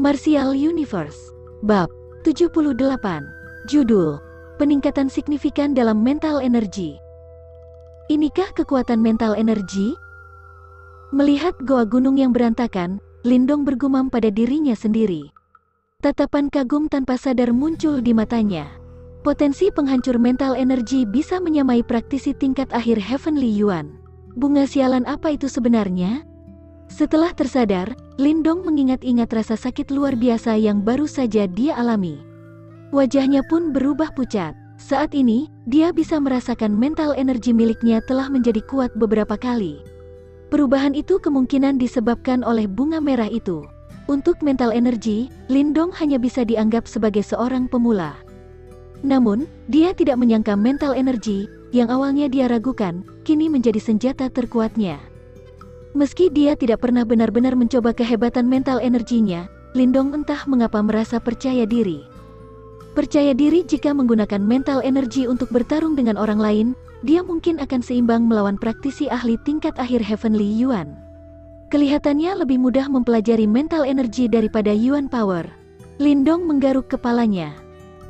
Martial Universe. Bab 78. Judul: Peningkatan Signifikan dalam Mental Energi. Inikah kekuatan mental energi? Melihat goa gunung yang berantakan, Lindong bergumam pada dirinya sendiri. Tatapan kagum tanpa sadar muncul di matanya. Potensi penghancur mental energi bisa menyamai praktisi tingkat akhir Heavenly Yuan. Bunga sialan apa itu sebenarnya? Setelah tersadar, Lindong mengingat-ingat rasa sakit luar biasa yang baru saja dia alami. Wajahnya pun berubah pucat. Saat ini, dia bisa merasakan mental energi miliknya telah menjadi kuat beberapa kali. Perubahan itu kemungkinan disebabkan oleh bunga merah itu. Untuk mental energi, Lindong hanya bisa dianggap sebagai seorang pemula. Namun, dia tidak menyangka mental energi, yang awalnya dia ragukan, kini menjadi senjata terkuatnya. Meski dia tidak pernah benar-benar mencoba kehebatan mental energinya, Lindong entah mengapa merasa percaya diri. Percaya diri jika menggunakan mental energi untuk bertarung dengan orang lain, dia mungkin akan seimbang melawan praktisi ahli tingkat akhir Heavenly Yuan. Kelihatannya lebih mudah mempelajari mental energi daripada Yuan Power. Lindong menggaruk kepalanya.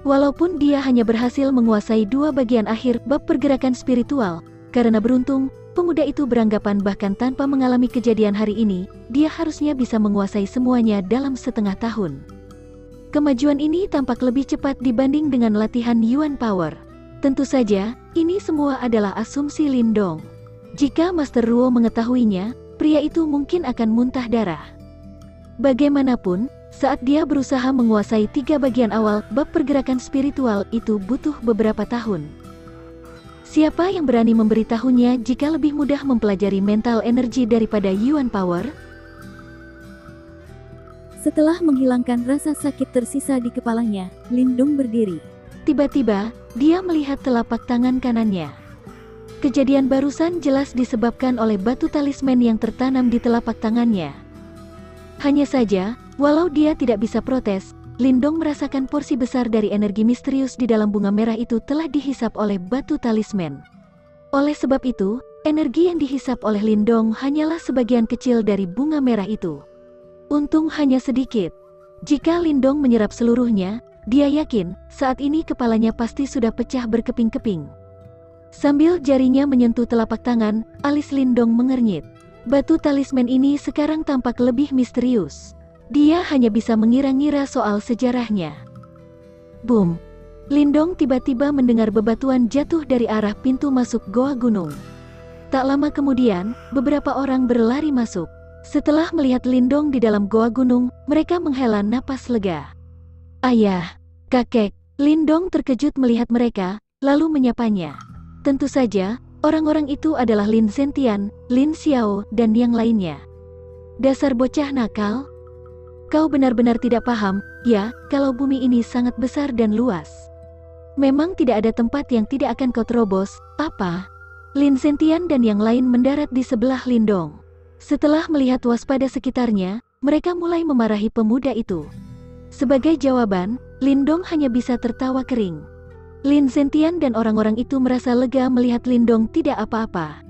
Walaupun dia hanya berhasil menguasai dua bagian akhir bab pergerakan spiritual, karena beruntung, pemuda itu beranggapan bahkan tanpa mengalami kejadian hari ini, dia harusnya bisa menguasai semuanya dalam setengah tahun. Kemajuan ini tampak lebih cepat dibanding dengan latihan Yuan Power. Tentu saja, ini semua adalah asumsi Lindong. Jika Master Ruo mengetahuinya, pria itu mungkin akan muntah darah. Bagaimanapun, saat dia berusaha menguasai tiga bagian awal bab pergerakan spiritual itu butuh beberapa tahun. Siapa yang berani memberitahunya jika lebih mudah mempelajari mental energi daripada Yuan Power? Setelah menghilangkan rasa sakit tersisa di kepalanya, Lindong berdiri. Tiba-tiba, dia melihat telapak tangan kanannya. Kejadian barusan jelas disebabkan oleh batu talisman yang tertanam di telapak tangannya. Hanya saja, walau dia tidak bisa protes, Lindong merasakan porsi besar dari energi misterius di dalam bunga merah itu telah dihisap oleh batu talisman. Oleh sebab itu, energi yang dihisap oleh Lindong hanyalah sebagian kecil dari bunga merah itu. Untung hanya sedikit. Jika Lindong menyerap seluruhnya, dia yakin saat ini kepalanya pasti sudah pecah berkeping-keping. Sambil jarinya menyentuh telapak tangan, alis Lindong mengernyit. Batu talisman ini sekarang tampak lebih misterius. Dia hanya bisa mengira-ngira soal sejarahnya. Boom! Lindong tiba-tiba mendengar bebatuan jatuh dari arah pintu masuk goa gunung. Tak lama kemudian, beberapa orang berlari masuk. Setelah melihat Lindong di dalam goa gunung, mereka menghela napas lega. Ayah, kakek, Lindong terkejut melihat mereka, lalu menyapanya. Tentu saja, orang-orang itu adalah Lin Zentian, Lin Xiao, dan yang lainnya. Dasar bocah nakal. Kau benar-benar tidak paham, ya, kalau bumi ini sangat besar dan luas. Memang tidak ada tempat yang tidak akan kau terobos, apa? Lin Zentian dan yang lain mendarat di sebelah Lindong. Setelah melihat waspada sekitarnya, mereka mulai memarahi pemuda itu. Sebagai jawaban, Lindong hanya bisa tertawa kering. Lin Zentian dan orang-orang itu merasa lega melihat Lindong tidak apa-apa.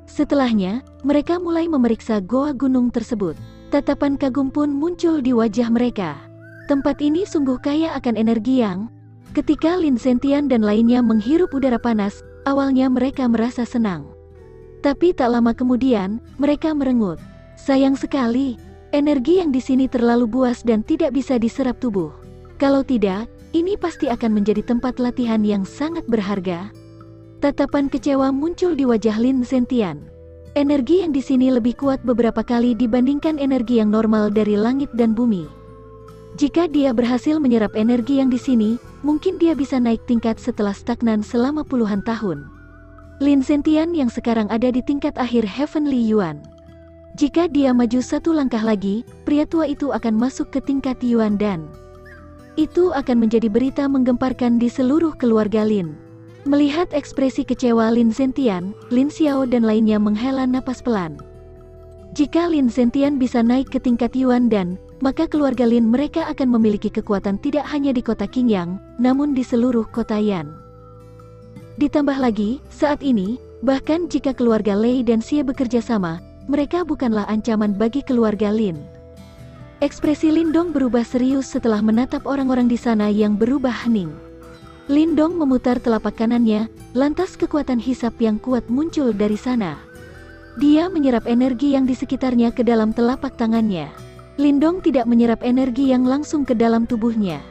Setelahnya, mereka mulai memeriksa goa gunung tersebut. Tatapan kagum pun muncul di wajah mereka. Tempat ini sungguh kaya akan energi yang... Ketika Lin Zentian dan lainnya menghirup udara panas, awalnya mereka merasa senang. Tapi tak lama kemudian, mereka merengut. Sayang sekali, energi yang di sini terlalu buas dan tidak bisa diserap tubuh. Kalau tidak, ini pasti akan menjadi tempat latihan yang sangat berharga. Tatapan kecewa muncul di wajah Lin Zentian. Energi yang di sini lebih kuat beberapa kali dibandingkan energi yang normal dari langit dan bumi. Jika dia berhasil menyerap energi yang di sini, mungkin dia bisa naik tingkat setelah stagnan selama puluhan tahun. Lin Zentian yang sekarang ada di tingkat akhir Heavenly Yuan. Jika dia maju satu langkah lagi, pria tua itu akan masuk ke tingkat Yuan dan itu akan menjadi berita menggemparkan di seluruh keluarga Lin. Melihat ekspresi kecewa Lin Zentian, Lin Xiao dan lainnya menghela napas pelan. Jika Lin Zentian bisa naik ke tingkat Yuan dan, maka keluarga Lin mereka akan memiliki kekuatan tidak hanya di kota Qingyang, namun di seluruh kota Yan. Ditambah lagi, saat ini, bahkan jika keluarga Lei dan Xie bekerja sama, mereka bukanlah ancaman bagi keluarga Lin. Ekspresi Lindong berubah serius setelah menatap orang-orang di sana yang berubah hening. Lindong memutar telapak kanannya, lantas kekuatan hisap yang kuat muncul dari sana. Dia menyerap energi yang di sekitarnya ke dalam telapak tangannya. Lindong tidak menyerap energi yang langsung ke dalam tubuhnya.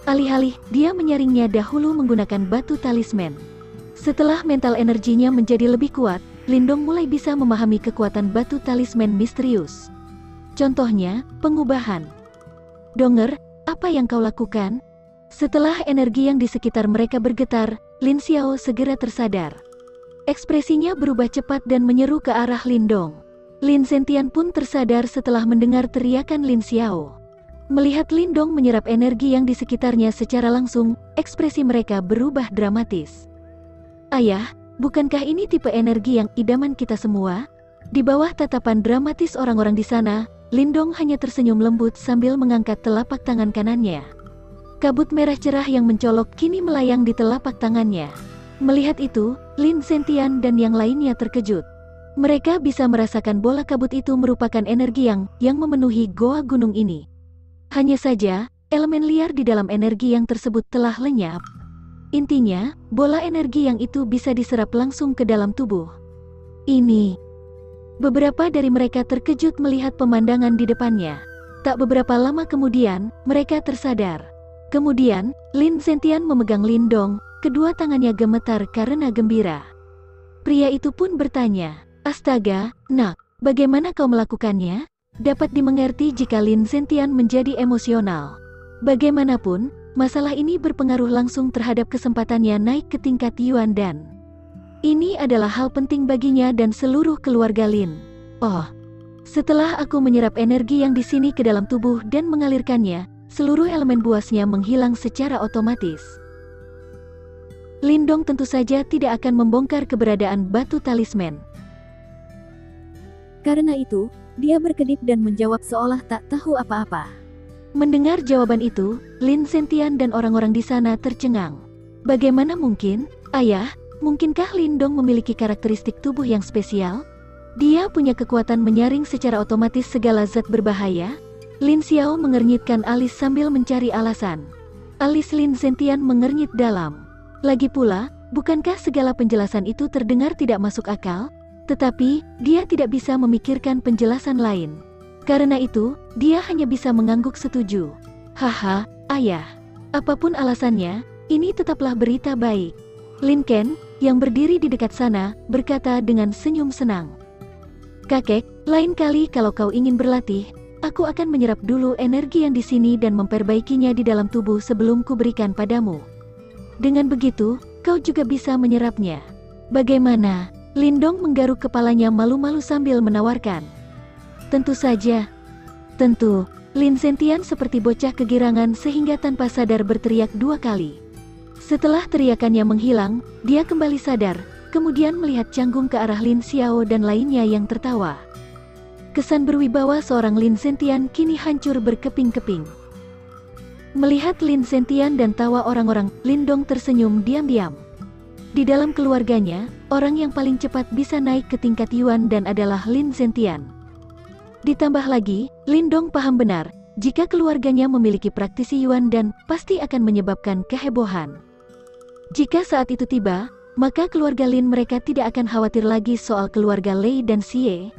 Alih-alih, dia menyaringnya dahulu menggunakan batu talisman. Setelah mental energinya menjadi lebih kuat, Lindong mulai bisa memahami kekuatan batu talisman misterius. Contohnya, pengubahan. Donger, apa yang kau lakukan? Setelah energi yang di sekitar mereka bergetar, Lin Xiao segera tersadar. Ekspresinya berubah cepat dan menyeru ke arah Lindong. Lin Zentian pun tersadar setelah mendengar teriakan Lin Xiao. Melihat Lindong menyerap energi yang di sekitarnya secara langsung, ekspresi mereka berubah dramatis. Ayah, bukankah ini tipe energi yang idaman kita semua? Di bawah tatapan dramatis orang-orang di sana, Lindong hanya tersenyum lembut sambil mengangkat telapak tangan kanannya. Kabut merah cerah yang mencolok kini melayang di telapak tangannya. Melihat itu, Lin Zentian dan yang lainnya terkejut. Mereka bisa merasakan bola kabut itu merupakan energi yang memenuhi goa gunung ini. Hanya saja, elemen liar di dalam energi yang tersebut telah lenyap. Intinya, bola energi yang itu bisa diserap langsung ke dalam tubuh. Ini. Beberapa dari mereka terkejut melihat pemandangan di depannya. Tak beberapa lama kemudian, mereka tersadar. Kemudian, Lin Zentian memegang Lindong, kedua tangannya gemetar karena gembira. Pria itu pun bertanya, "Astaga, nak, bagaimana kau melakukannya?" Dapat dimengerti jika Lin Zentian menjadi emosional. Bagaimanapun, masalah ini berpengaruh langsung terhadap kesempatannya naik ke tingkat Yuan Dan. Ini adalah hal penting baginya dan seluruh keluarga Lin. Oh, setelah aku menyerap energi yang di sini ke dalam tubuh dan mengalirkannya, seluruh elemen buasnya menghilang secara otomatis. Lindong tentu saja tidak akan membongkar keberadaan batu talisman. Karena itu, dia berkedip dan menjawab seolah tak tahu apa-apa. Mendengar jawaban itu, Lin Zentian dan orang-orang di sana tercengang. Bagaimana mungkin, ayah? Mungkinkah Lindong memiliki karakteristik tubuh yang spesial? Dia punya kekuatan menyaring secara otomatis segala zat berbahaya? Lin Xiao mengernyitkan alis sambil mencari alasan. Alis Lin Zentian mengernyit dalam. Lagi pula, bukankah segala penjelasan itu terdengar tidak masuk akal? Tetapi, dia tidak bisa memikirkan penjelasan lain. Karena itu, dia hanya bisa mengangguk setuju. Haha, ayah. Apapun alasannya, ini tetaplah berita baik. Lin Ken, yang berdiri di dekat sana, berkata dengan senyum senang. Kakek, lain kali kalau kau ingin berlatih, aku akan menyerap dulu energi yang di sini dan memperbaikinya di dalam tubuh sebelum kuberikan padamu. Dengan begitu, kau juga bisa menyerapnya. Bagaimana? Lindong menggaruk kepalanya malu-malu sambil menawarkan. Tentu saja. Tentu, Lin Zentian seperti bocah kegirangan sehingga tanpa sadar berteriak 2 kali. Setelah teriakannya menghilang, dia kembali sadar, kemudian melihat canggung ke arah Lin Xiao dan lainnya yang tertawa. Kesan berwibawa seorang Lin Zentian kini hancur berkeping-keping. Melihat Lin Zentian dan tawa orang-orang, Lindong tersenyum diam-diam. Di dalam keluarganya, orang yang paling cepat bisa naik ke tingkat Yuan Dan adalah Lin Zentian. Ditambah lagi, Lindong paham benar, jika keluarganya memiliki praktisi Yuan Dan, pasti akan menyebabkan kehebohan. Jika saat itu tiba, maka keluarga Lin mereka tidak akan khawatir lagi soal keluarga Lei dan Xie.